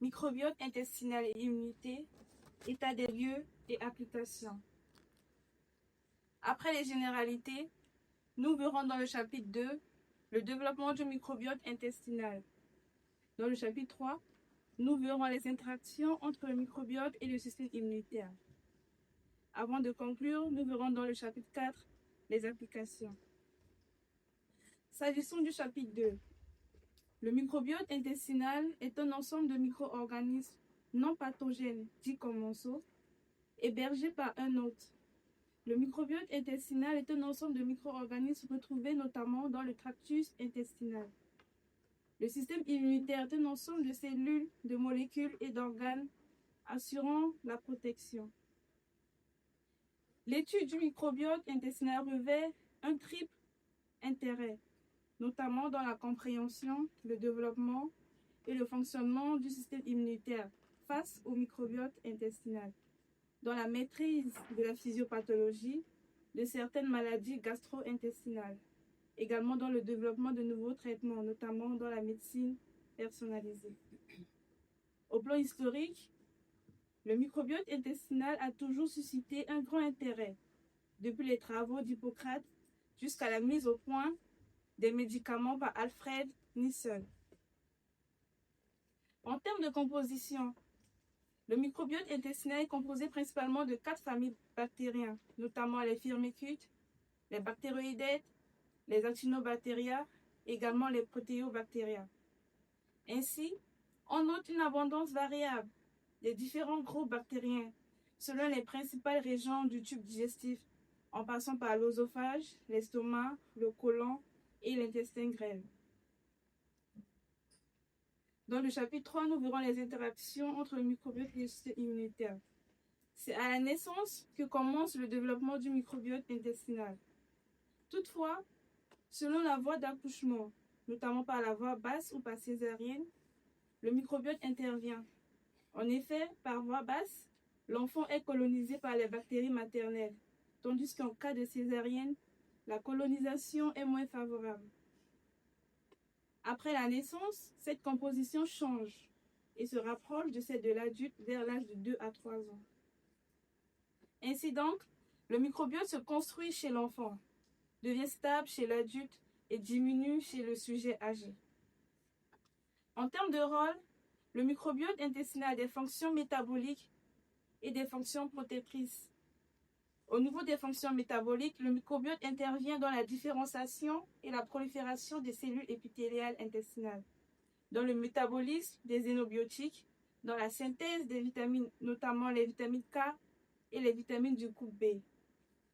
Microbiote intestinal et immunité, état des lieux et applications. Après les généralités, nous verrons dans le chapitre 2 le développement du microbiote intestinal. Dans le chapitre 3, nous verrons les interactions entre le microbiote et le système immunitaire. Avant de conclure, nous verrons dans le chapitre 4 les applications. S'agissant du chapitre 2, le microbiote intestinal est un ensemble de micro-organismes non pathogènes, dits commensaux, hébergés par un hôte. Le microbiote intestinal est un ensemble de micro-organismes retrouvés notamment dans le tractus intestinal. Le système immunitaire est un ensemble de cellules, de molécules et d'organes assurant la protection. L'étude du microbiote intestinal revêt un triple intérêt, notamment dans la compréhension, le développement et le fonctionnement du système immunitaire face au microbiote intestinal, dans la maîtrise de la physiopathologie de certaines maladies gastro-intestinales, également dans le développement de nouveaux traitements, notamment dans la médecine personnalisée. Au plan historique, le microbiote intestinal a toujours suscité un grand intérêt, depuis les travaux d'Hippocrate jusqu'à la mise au point des médicaments par Alfred Nissen. En termes de composition, le microbiote intestinal est composé principalement de 4 familles bactériennes, notamment les firmicutes, les bactéroïdètes, les actinobactéria, également les protéobactéria. Ainsi, on note une abondance variable des différents groupes bactériens selon les principales régions du tube digestif, en passant par l'œsophage, l'estomac, le côlon et l'intestin grêle. Dans le chapitre 3, nous verrons les interactions entre le microbiote et le système immunitaire. C'est à la naissance que commence le développement du microbiote intestinal. Toutefois, selon la voie d'accouchement, notamment par la voie basse ou par césarienne, le microbiote intervient. En effet, par voie basse, l'enfant est colonisé par les bactéries maternelles, tandis qu'en cas de césarienne, la colonisation est moins favorable. Après la naissance, cette composition change et se rapproche de celle de l'adulte vers l'âge de 2 à 3 ans. Ainsi donc, le microbiote se construit chez l'enfant, devient stable chez l'adulte et diminue chez le sujet âgé. En termes de rôle, le microbiote intestinal a des fonctions métaboliques et des fonctions protectrices. Au niveau des fonctions métaboliques, le microbiote intervient dans la différenciation et la prolifération des cellules épithéliales intestinales, dans le métabolisme des xénobiotiques, dans la synthèse des vitamines, notamment les vitamines K et les vitamines du groupe B.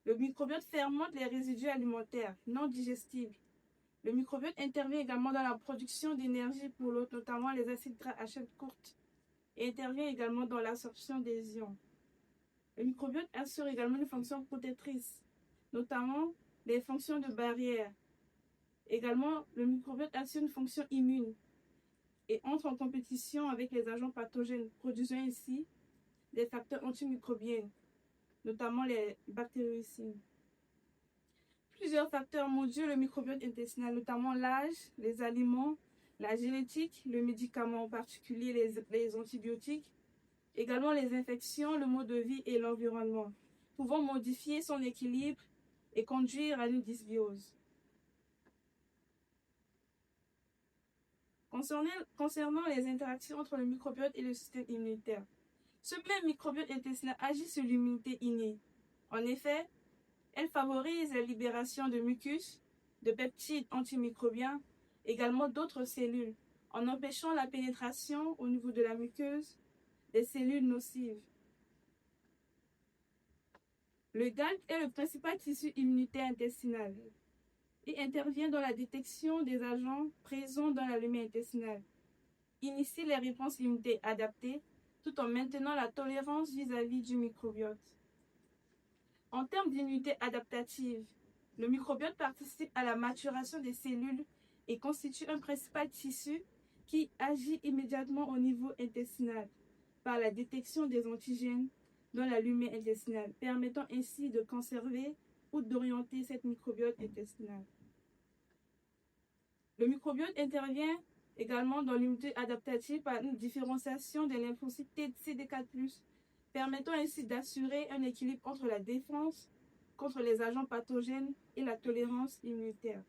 Le microbiote fermente les résidus alimentaires non digestibles. Le microbiote intervient également dans la production d'énergie pour l'autre, notamment les acides gras à chaîne courte, et intervient également dans l'absorption des ions. Le microbiote assure également une fonction protectrice, notamment les fonctions de barrière. Également, le microbiote assure une fonction immune et entre en compétition avec les agents pathogènes, produisant ainsi des facteurs antimicrobiens, notamment les bactéricines. Plusieurs facteurs modulent le microbiote intestinal, notamment l'âge, les aliments, la génétique, le médicament, en particulier les antibiotiques, également les infections, le mode de vie et l'environnement, pouvant modifier son équilibre et conduire à une dysbiose. Concernant les interactions entre le microbiote et le système immunitaire, ce même microbiote intestinal agit sur l'immunité innée. En effet, elle favorise la libération de mucus, de peptides antimicrobiens, également d'autres cellules, en empêchant la pénétration au niveau de la muqueuse des cellules nocives. Le GALT est le principal tissu immunitaire intestinal et intervient dans la détection des agents présents dans la lumière intestinale, initie les réponses immunitaires adaptées tout en maintenant la tolérance vis-à-vis du microbiote. En termes d'immunité adaptative, le microbiote participe à la maturation des cellules et constitue un principal tissu qui agit immédiatement au niveau intestinal par la détection des antigènes dans la lumière intestinale, permettant ainsi de conserver ou d'orienter cette microbiote intestinal. Le microbiote intervient également dans l'immunité adaptative par une différenciation des lymphocytes CD4+, permettant ainsi d'assurer un équilibre entre la défense contre les agents pathogènes et la tolérance immunitaire.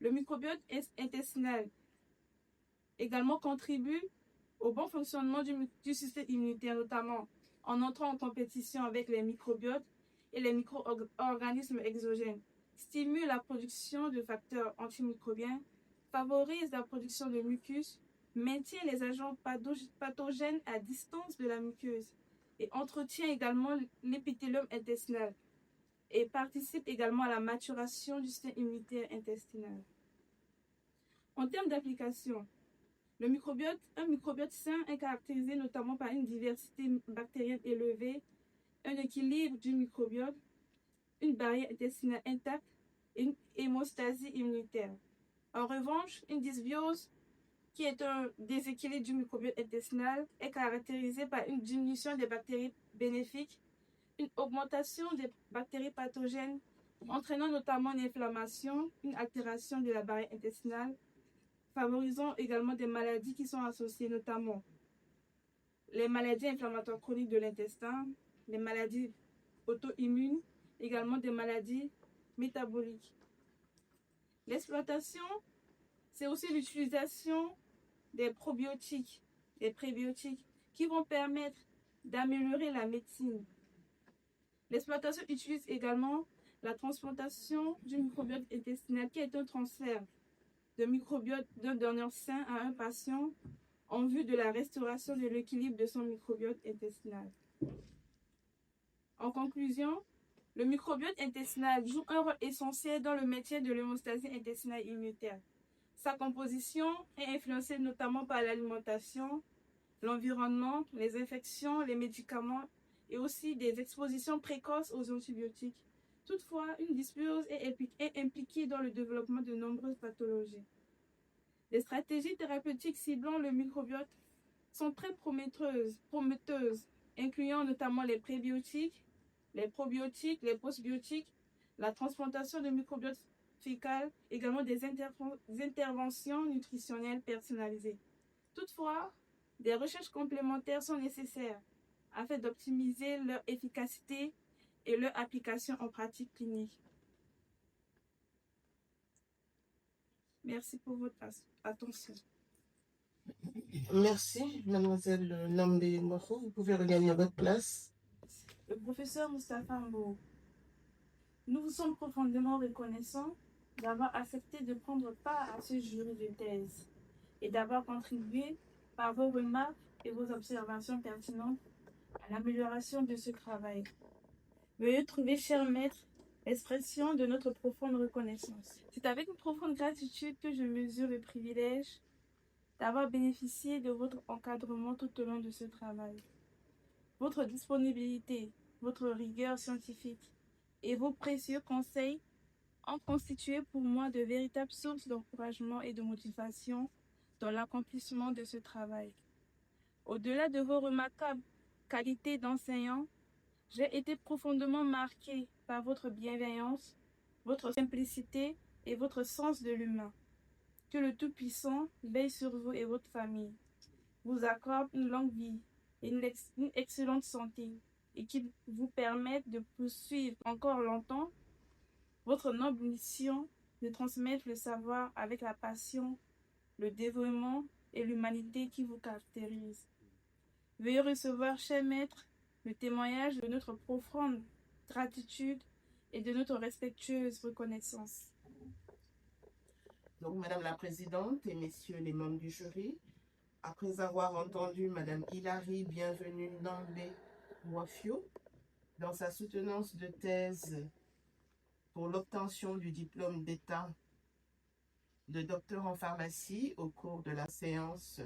Le microbiote intestinal également contribue au bon fonctionnement du système immunitaire, notamment en entrant en compétition avec les microbiotes et les micro-organismes exogènes, stimule la production de facteurs antimicrobiens, favorise la production de mucus, maintient les agents pathogènes à distance de la muqueuse et entretient également l'épithélium intestinal et participe également à la maturation du système immunitaire intestinal. En termes d'application, un microbiote sain est caractérisé notamment par une diversité bactérienne élevée, un équilibre du microbiote, une barrière intestinale intacte et une hémostasie immunitaire. En revanche, une dysbiose, qui est un déséquilibre du microbiote intestinal, est caractérisée par une diminution des bactéries bénéfiques, une augmentation des bactéries pathogènes, entraînant notamment une inflammation, une altération de la barrière intestinale, favorisant également des maladies qui sont associées, notamment les maladies inflammatoires chroniques de l'intestin, les maladies auto-immunes, également des maladies métaboliques. L'exploitation, c'est aussi l'utilisation des probiotiques, des prébiotiques, qui vont permettre d'améliorer la médecine. L'exploitation utilise également la transplantation du microbiote intestinal, qui est un transfert de microbiote d'un donneur sain à un patient en vue de la restauration de l'équilibre de son microbiote intestinal. En conclusion, le microbiote intestinal joue un rôle essentiel dans le maintien de l'hémostasie intestinale immunitaire. Sa composition est influencée notamment par l'alimentation, l'environnement, les infections, les médicaments et aussi des expositions précoces aux antibiotiques. Toutefois, une dysbiose est impliquée dans le développement de nombreuses pathologies. Les stratégies thérapeutiques ciblant le microbiote sont très prometteuses, incluant notamment les prébiotiques, les probiotiques, les postbiotiques, la transplantation de microbiote fécal, également des interventions nutritionnelles personnalisées. Toutefois, des recherches complémentaires sont nécessaires afin d'optimiser leur efficacité et leur application en pratique clinique. Merci pour votre attention. Merci, mademoiselle Nambé Mofo. Vous pouvez regagner votre place. Le professeur Moustapha Mbo, nous vous sommes profondément reconnaissants d'avoir accepté de prendre part à ce jury de thèse et d'avoir contribué par vos remarques et vos observations pertinentes à l'amélioration de ce travail. Veuillez trouver, cher maître, l'expression de notre profonde reconnaissance. C'est avec une profonde gratitude que je mesure le privilège d'avoir bénéficié de votre encadrement tout au long de ce travail. Votre disponibilité, votre rigueur scientifique et vos précieux conseils ont constitué pour moi de véritables sources d'encouragement et de motivation dans l'accomplissement de ce travail. Au-delà de vos remarquables qualités d'enseignant, j'ai été profondément marquée par votre bienveillance, votre simplicité et votre sens de l'humain. Que le Tout-Puissant veille sur vous et votre famille, vous accorde une longue vie et une excellente santé et qu'il vous permette de poursuivre encore longtemps votre noble mission de transmettre le savoir avec la passion, le dévouement et l'humanité qui vous caractérise. Veuillez recevoir, cher maître, le témoignage de notre profonde gratitude et de notre respectueuse reconnaissance. Donc, Madame la Présidente et Messieurs les membres du jury, après avoir entendu Madame Hilary Bienvenue Nambé Wafio dans sa soutenance de thèse pour l'obtention du diplôme d'État de docteur en pharmacie au cours de la séance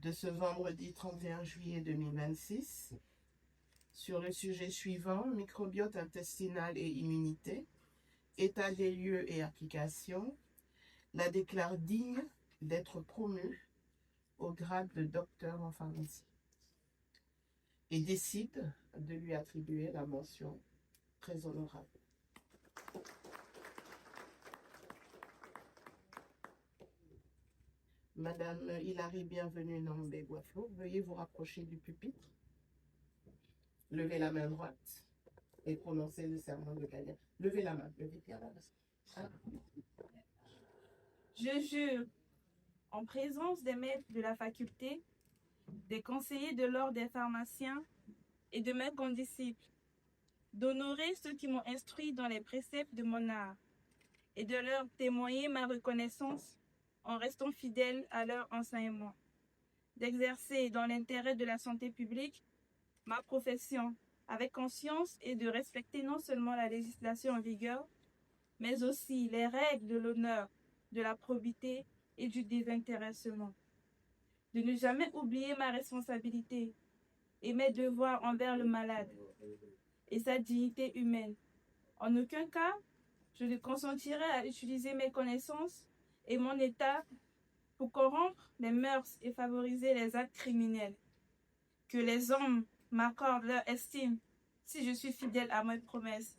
de ce vendredi 31 juillet 2026, sur le sujet suivant, microbiote intestinal et immunité, état des lieux et application, la déclare digne d'être promue au grade de docteur en pharmacie et décide de lui attribuer la mention très honorable. Madame Hilary Bienvenue Nambé Guaflo, veuillez vous rapprocher du pupitre. Levez la main droite et prononcez le serment de Galia. Levez la main, levez bien la main. Je jure, en présence des maîtres de la faculté, des conseillers de l'ordre des pharmaciens et de mes condisciples, d'honorer ceux qui m'ont instruit dans les préceptes de mon art et de leur témoigner ma reconnaissance en restant fidèle à leur enseignement, d'exercer dans l'intérêt de la santé publique ma profession avec conscience et de respecter non seulement la législation en vigueur, mais aussi les règles de l'honneur, de la probité et du désintéressement, de ne jamais oublier ma responsabilité et mes devoirs envers le malade et sa dignité humaine. En aucun cas, je ne consentirai à utiliser mes connaissances et mon état pour corrompre les mœurs et favoriser les actes criminels. Que les hommes m'accordent leur estime si je suis fidèle à mes promesses.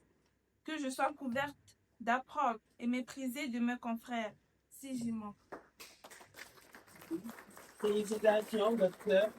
Que je sois couverte d'approbes et méprisée de mes confrères si j'y manque. Félicitations, docteur.